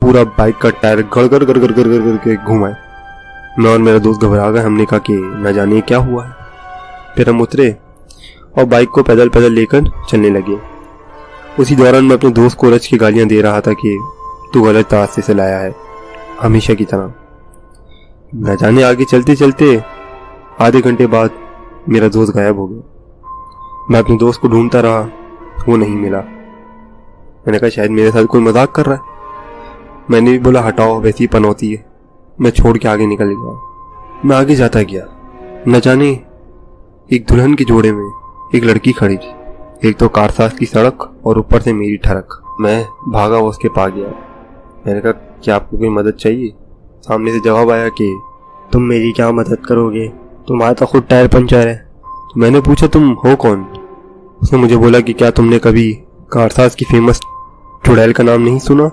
पूरा बाइक का टायर गड़गड़ गड़गड़ गड़गड़ करके घुमाए। मैं और मेरा दोस्त घबरा गए। हमने कहा कि न जाने क्या हुआ है। फिर हम उतरे और बाइक को पैदल पैदल लेकर चलने लगे। उसी दौरान मैं अपने दोस्त को रच की गालियां दे रहा था कि तू गलत रास्ते से लाया है, हमेशा की तरह। न जाने आगे चलते चलते आधे घंटे बाद मेरा दोस्त गायब हो गया। मैं अपने दोस्त को ढूंढता रहा, वो नहीं मिला। मैंने कहा शायद मेरे साथ कोई मजाक कर रहा है। मैंने भी बोला हटाओ, वैसी ही पनौती है। मैं छोड़ के आगे निकल गया। मैं आगे जाता गया। न जाने एक दुल्हन के जोड़े में एक लड़की खड़ी थी। एक तो कारसाज की सड़क और ऊपर से मेरी ठरक। मैं भागा उसके पास गया। मैंने कहा क्या आपको कोई मदद चाहिए? सामने से जवाब आया कि तुम मेरी क्या मदद करोगे, तुम्हारा तो खुद टायर पंचर है। तो मैंने पूछा तुम हो कौन? उसने मुझे बोला कि क्या तुमने कभी कारसाज की फेमस चुड़ैल का नाम नहीं सुना?